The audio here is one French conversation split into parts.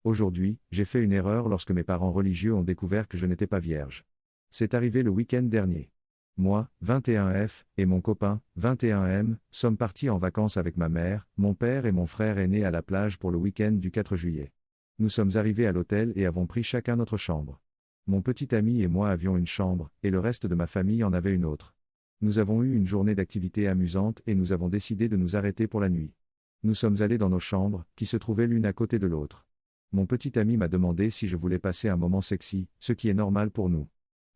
Aujourd'hui, j'ai fait une erreur lorsque mes parents religieux ont découvert que je n'étais pas vierge. C'est arrivé le week-end dernier. Moi, 21F, et mon copain, 21M, sommes partis en vacances avec ma mère, mon père et mon frère aîné à la plage pour le week-end du 4 juillet. Nous sommes arrivés à l'hôtel et avons pris chacun notre chambre. Mon petit ami et moi avions une chambre, et le reste de ma famille en avait une autre. Nous avons eu une journée d'activités amusantes et nous avons décidé de nous arrêter pour la nuit. Nous sommes allés dans nos chambres, qui se trouvaient l'une à côté de l'autre. Mon petit ami m'a demandé si je voulais passer un moment sexy, ce qui est normal pour nous.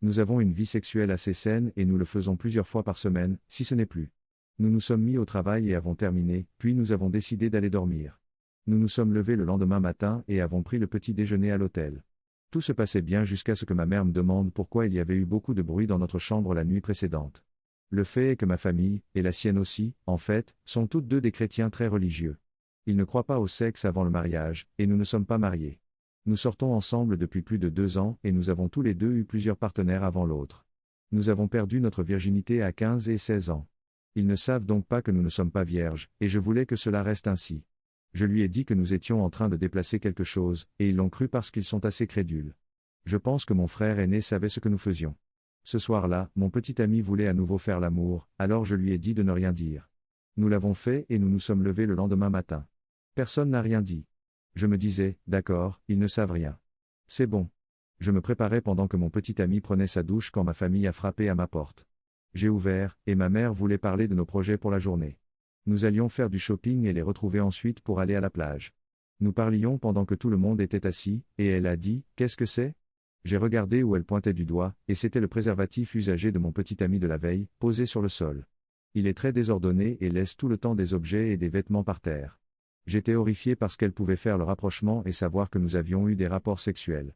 Nous avons une vie sexuelle assez saine et nous le faisons plusieurs fois par semaine, si ce n'est plus. Nous nous sommes mis au travail et avons terminé, puis nous avons décidé d'aller dormir. Nous nous sommes levés le lendemain matin et avons pris le petit déjeuner à l'hôtel. Tout se passait bien jusqu'à ce que ma mère me demande pourquoi il y avait eu beaucoup de bruit dans notre chambre la nuit précédente. Le fait est que ma famille, et la sienne aussi, en fait, sont toutes deux des chrétiens très religieux. Ils ne croient pas au sexe avant le mariage, et nous ne sommes pas mariés. Nous sortons ensemble depuis plus de 2 ans et nous avons tous les deux eu plusieurs partenaires avant l'autre. Nous avons perdu notre virginité à 15 et 16 ans. Ils ne savent donc pas que nous ne sommes pas vierges, et je voulais que cela reste ainsi. Je lui ai dit que nous étions en train de déplacer quelque chose, et ils l'ont cru parce qu'ils sont assez crédules. Je pense que mon frère aîné savait ce que nous faisions. Ce soir-là, mon petit ami voulait à nouveau faire l'amour, alors je lui ai dit de ne rien dire. Nous l'avons fait et nous nous sommes levés le lendemain matin. Personne n'a rien dit. Je me disais, d'accord, ils ne savent rien. C'est bon. Je me préparais pendant que mon petit ami prenait sa douche quand ma famille a frappé à ma porte. J'ai ouvert, et ma mère voulait parler de nos projets pour la journée. Nous allions faire du shopping et les retrouver ensuite pour aller à la plage. Nous parlions pendant que tout le monde était assis, et elle a dit, « Qu'est-ce que c'est ?» J'ai regardé où elle pointait du doigt, et c'était le préservatif usagé de mon petit ami de la veille, posé sur le sol. Il est très désordonné et laisse tout le temps des objets et des vêtements par terre. J'étais horrifié parce qu'elle pouvait faire le rapprochement et savoir que nous avions eu des rapports sexuels.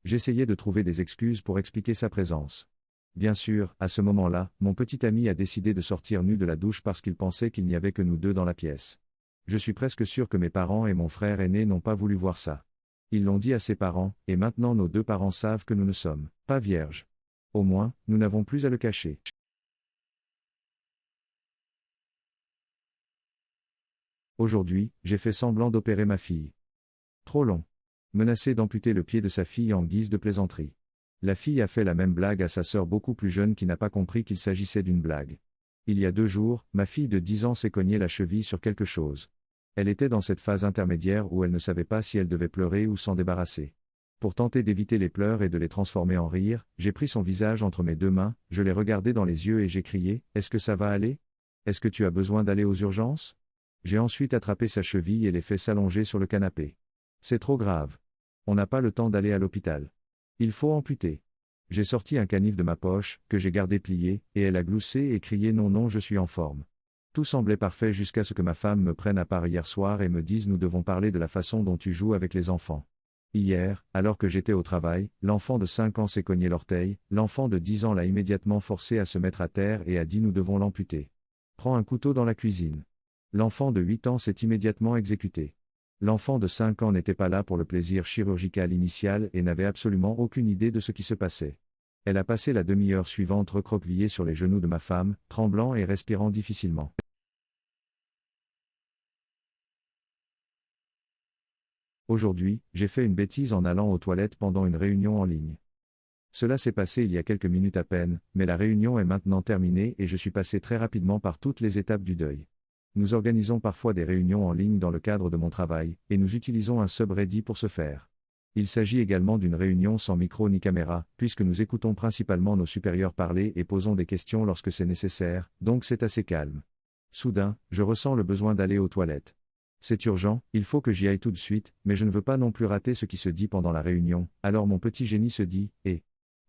J'essayais de trouver des excuses pour expliquer sa présence. Bien sûr, à ce moment-là, mon petit ami a décidé de sortir nu de la douche parce qu'il pensait qu'il n'y avait que nous deux dans la pièce. Je suis presque sûr que mes parents et mon frère aîné n'ont pas voulu voir ça. Ils l'ont dit à ses parents, et maintenant nos 2 parents savent que nous ne sommes pas vierges. Au moins, nous n'avons plus à le cacher. Aujourd'hui, j'ai fait semblant d'opérer ma fille. Trop long. Menacé d'amputer le pied de sa fille en guise de plaisanterie. La fille a fait la même blague à sa sœur beaucoup plus jeune qui n'a pas compris qu'il s'agissait d'une blague. Il y a 2 jours, ma fille de 10 ans s'est cognée la cheville sur quelque chose. Elle était dans cette phase intermédiaire où elle ne savait pas si elle devait pleurer ou s'en débarrasser. Pour tenter d'éviter les pleurs et de les transformer en rire, j'ai pris son visage entre mes 2 mains, je l'ai regardé dans les yeux et j'ai crié, « Est-ce que ça va aller ? Est-ce que tu as besoin d'aller aux urgences ?» J'ai ensuite attrapé sa cheville et l'ai fait s'allonger sur le canapé. C'est trop grave. On n'a pas le temps d'aller à l'hôpital. Il faut amputer. J'ai sorti un canif de ma poche, que j'ai gardé plié, et elle a gloussé et crié non non je suis en forme. Tout semblait parfait jusqu'à ce que ma femme me prenne à part hier soir et me dise nous devons parler de la façon dont tu joues avec les enfants. Hier, alors que j'étais au travail, l'enfant de 5 ans s'est cogné l'orteil, l'enfant de 10 ans l'a immédiatement forcé à se mettre à terre et a dit nous devons l'amputer. Prends un couteau dans la cuisine. L'enfant de 8 ans s'est immédiatement exécuté. L'enfant de 5 ans n'était pas là pour le plaisir chirurgical initial et n'avait absolument aucune idée de ce qui se passait. Elle a passé la demi-heure suivante recroquevillée sur les genoux de ma femme, tremblant et respirant difficilement. Aujourd'hui, j'ai fait une bêtise en allant aux toilettes pendant une réunion en ligne. Cela s'est passé il y a quelques minutes à peine, mais la réunion est maintenant terminée et je suis passé très rapidement par toutes les étapes du deuil. Nous organisons parfois des réunions en ligne dans le cadre de mon travail, et nous utilisons un subreddit pour ce faire. Il s'agit également d'une réunion sans micro ni caméra, puisque nous écoutons principalement nos supérieurs parler et posons des questions lorsque c'est nécessaire, donc c'est assez calme. Soudain, je ressens le besoin d'aller aux toilettes. C'est urgent, il faut que j'y aille tout de suite, mais je ne veux pas non plus rater ce qui se dit pendant la réunion, alors mon petit génie se dit,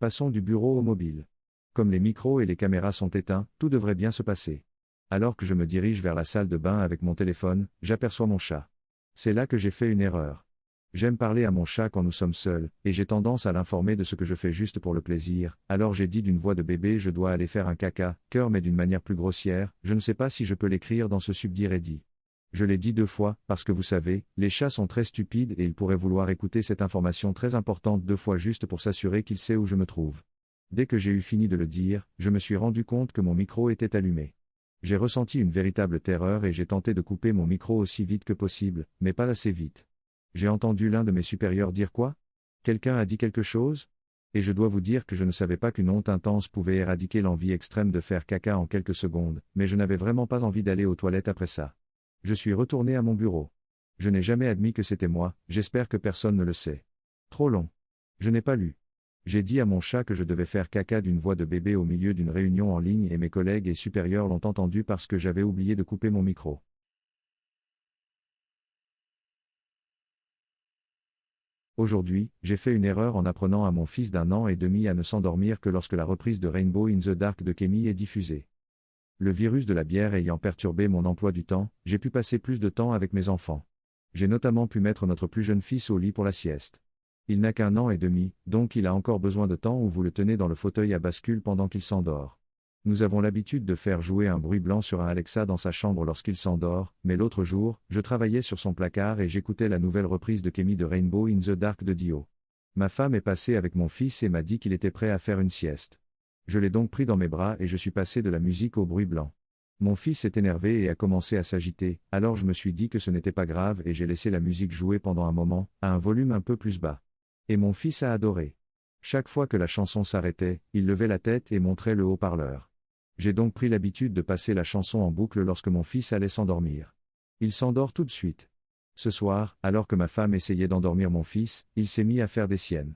passons du bureau au mobile. Comme les micros et les caméras sont éteints, tout devrait bien se passer. Alors que je me dirige vers la salle de bain avec mon téléphone, j'aperçois mon chat. C'est là que j'ai fait une erreur. J'aime parler à mon chat quand nous sommes seuls, et j'ai tendance à l'informer de ce que je fais juste pour le plaisir, alors j'ai dit d'une voix de bébé je dois aller faire un caca, cœur mais d'une manière plus grossière, je ne sais pas si je peux l'écrire dans ce subdit Reddit. Je l'ai dit 2 fois, parce que vous savez, les chats sont très stupides et ils pourraient vouloir écouter cette information très importante 2 fois juste pour s'assurer qu'il sait où je me trouve. Dès que j'ai eu fini de le dire, je me suis rendu compte que mon micro était allumé. J'ai ressenti une véritable terreur et j'ai tenté de couper mon micro aussi vite que possible, mais pas assez vite. J'ai entendu l'un de mes supérieurs dire quoi? Quelqu'un a dit quelque chose? Et je dois vous dire que je ne savais pas qu'une honte intense pouvait éradiquer l'envie extrême de faire caca en quelques secondes, mais je n'avais vraiment pas envie d'aller aux toilettes après ça. Je suis retourné à mon bureau. Je n'ai jamais admis que c'était moi, j'espère que personne ne le sait. Trop long. Je n'ai pas lu. J'ai dit à mon chat que je devais faire caca d'une voix de bébé au milieu d'une réunion en ligne et mes collègues et supérieurs l'ont entendu parce que j'avais oublié de couper mon micro. Aujourd'hui, j'ai fait une erreur en apprenant à mon fils d'1 an et demi à ne s'endormir que lorsque la reprise de Rainbow in the Dark de Kémy est diffusée. Le virus de la bière ayant perturbé mon emploi du temps, j'ai pu passer plus de temps avec mes enfants. J'ai notamment pu mettre notre plus jeune fils au lit pour la sieste. Il n'a qu'1 an et demi, donc il a encore besoin de temps où vous le tenez dans le fauteuil à bascule pendant qu'il s'endort. Nous avons l'habitude de faire jouer un bruit blanc sur un Alexa dans sa chambre lorsqu'il s'endort, mais l'autre jour, je travaillais sur son placard et j'écoutais la nouvelle reprise de Kémy de Rainbow in the Dark de Dio. Ma femme est passée avec mon fils et m'a dit qu'il était prêt à faire une sieste. Je l'ai donc pris dans mes bras et je suis passé de la musique au bruit blanc. Mon fils est énervé et a commencé à s'agiter, alors je me suis dit que ce n'était pas grave et j'ai laissé la musique jouer pendant un moment, à un volume un peu plus bas. Et mon fils a adoré. Chaque fois que la chanson s'arrêtait, il levait la tête et montrait le haut-parleur. J'ai donc pris l'habitude de passer la chanson en boucle lorsque mon fils allait s'endormir. Il s'endort tout de suite. Ce soir, alors que ma femme essayait d'endormir mon fils, il s'est mis à faire des siennes.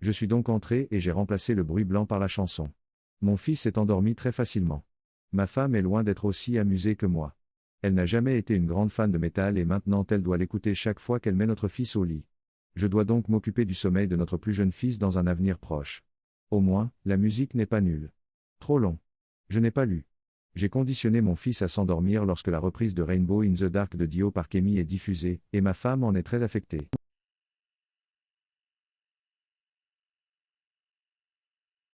Je suis donc entré et j'ai remplacé le bruit blanc par la chanson. Mon fils est endormi très facilement. Ma femme est loin d'être aussi amusée que moi. Elle n'a jamais été une grande fan de métal et maintenant elle doit l'écouter chaque fois qu'elle met notre fils au lit. Je dois donc m'occuper du sommeil de notre plus jeune fils dans un avenir proche. Au moins, la musique n'est pas nulle. Trop long. Je n'ai pas lu. J'ai conditionné mon fils à s'endormir lorsque la reprise de Rainbow in the Dark de Dio par Kémy est diffusée, et ma femme en est très affectée.